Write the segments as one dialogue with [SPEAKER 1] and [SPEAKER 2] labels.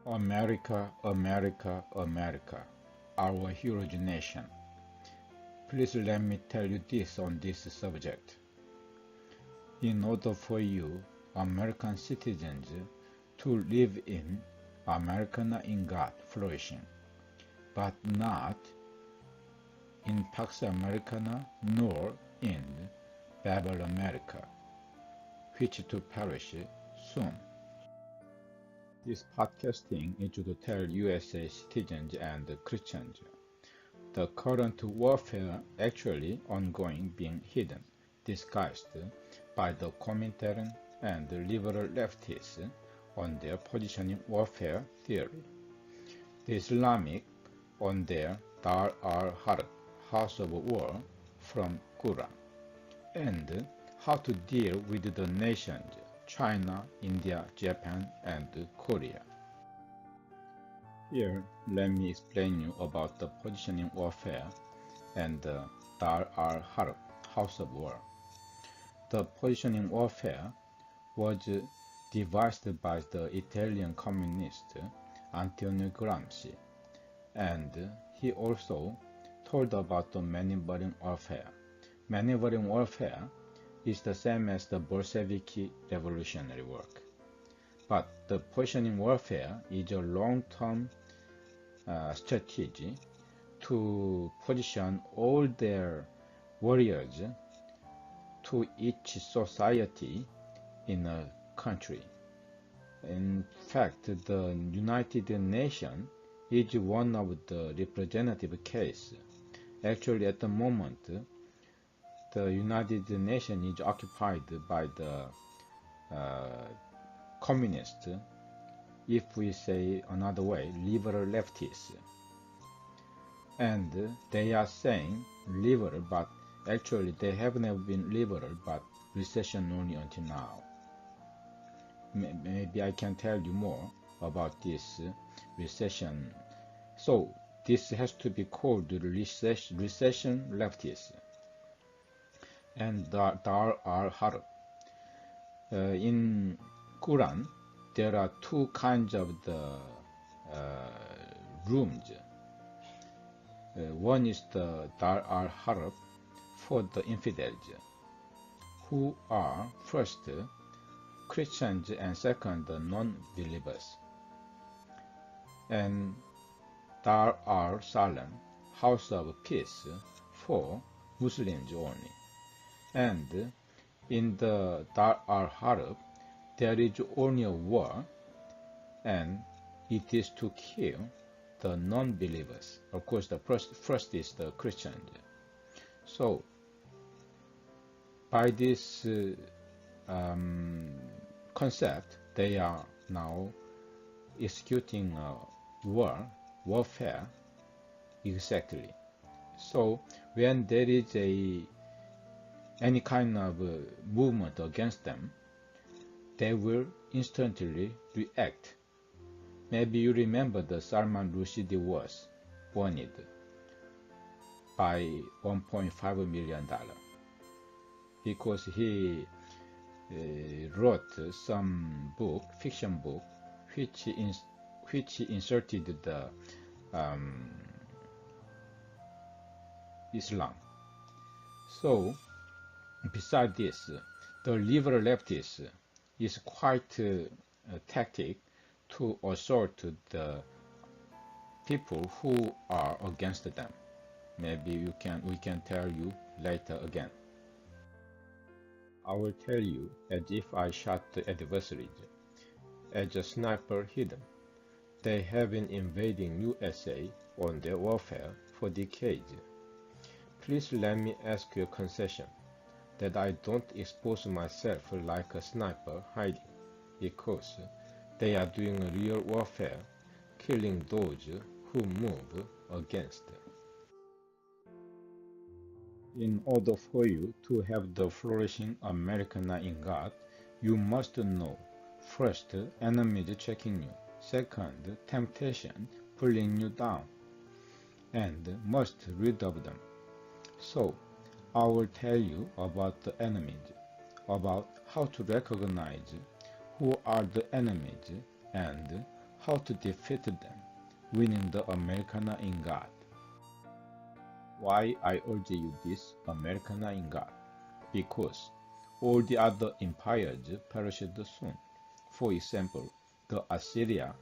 [SPEAKER 1] America, America, America, our hero's nation. Please let me tell you this on this subject. In order for you, American citizens, to live in Americana in God flourishing, but not in Pax Americana nor in Babel America, which to perish soon. This podcasting is to tell USA citizens and Christians the current warfare actually ongoing being hidden, disguised by the COMINTERN and liberal lefties on their positioning warfare theory, the Islamic on their Dar al-Harb, House of War from Quran, and how to deal with the nations China, India, Japan, and Korea. Here, let me explain you about the positioning warfare and the Dar al-Harb, House of War. The positioning warfare was devised by the Italian communist Antonio Gramsci, and he also told about the maneuvering warfare. Maneuvering warfare is the same as the Bolshevik revolutionary work. But the positioning warfare is a long-term strategy to position all their warriors to each society in a country. In fact, the United Nations is one of the representative case. Actually, at the moment, the United Nations is occupied by the communists, if we say another way, liberal lefties. And they are saying liberal, but actually they have never been liberal, but recession only until now. Maybe I can tell you more about this recession. So this has to be called recession lefties. And Dar al-Harb. In Quran, there are two kinds of the rooms. One is the Dar al-Harb for the infidels, who are first Christians and second non-believers, and Dar al-Salam, House of Peace, for Muslims only. And in the Dar al-Harb, there is only a war, and it is to kill the non-believers. Of course, the first is the Christians. So, by this concept, they are now executing warfare exactly. So, when there is any kind of movement against them, they will instantly react. Maybe you remember the Salman Rushdie was wanted by $1.5 million because he wrote some book, fiction book, which inserted the Islam. So, besides this, the liberal leftists is quite a tactic to assault the people who are against them. Maybe we can tell you later again. I will tell you as if I shot the adversaries. As a sniper hidden, they have been invading USA on their warfare for decades. Please let me ask you a concession, that I don't expose myself like a sniper hiding, because they are doing real warfare, killing those who move against them. In order for you to have the flourishing Americana in God, you must know, first, enemies checking you, second, temptation pulling you down, and must rid of them. So, I will tell you about the enemies, about how to recognize who are the enemies and how to defeat them, winning the Americana in God. Why I urge you this Americana in God? Because all the other empires perished soon. For example, the Assyria,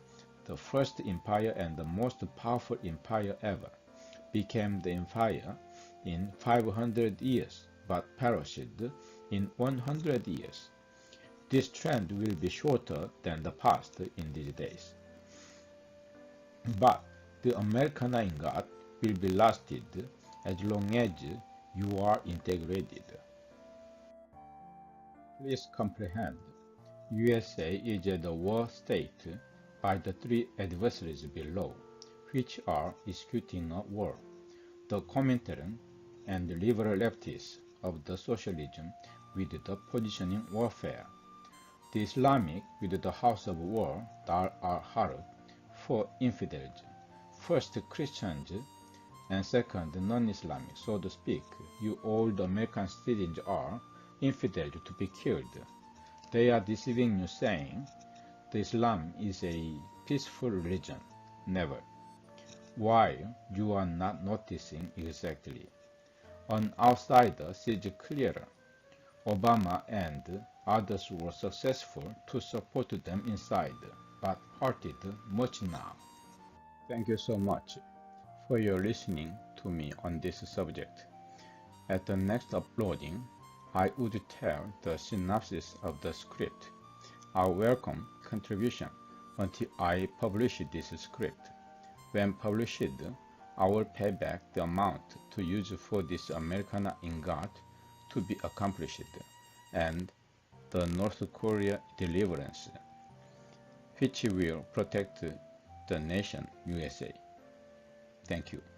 [SPEAKER 1] the first empire and the most powerful empire ever, became the empire in 500 years, but perished in 100 years. This trend will be shorter than the past in these days. But the Americana in God will be lasted as long as you are integrated. Please comprehend, USA is the war state by the three adversaries below, which are executing a war. The Comintern and Liberal Lefties of the socialism with the positioning warfare. The Islamic with the house of war that are hard for infidels. First Christians and second non-Islamic, so to speak. You old American citizens are infidels to be killed. They are deceiving you saying the Islam is a peaceful religion. Never. Why you are not noticing exactly? An outsider sees clearer. Obama and others were successful to support them inside, but hurted much now. Thank you so much for your listening to me on this subject. At the next uploading, I would tell the synopsis of the script. I welcome contribution until I publish this script. When published, I will pay back the amount to use for this Americana in God to be accomplished, and the North Korea deliverance, which will protect the nation USA. Thank you.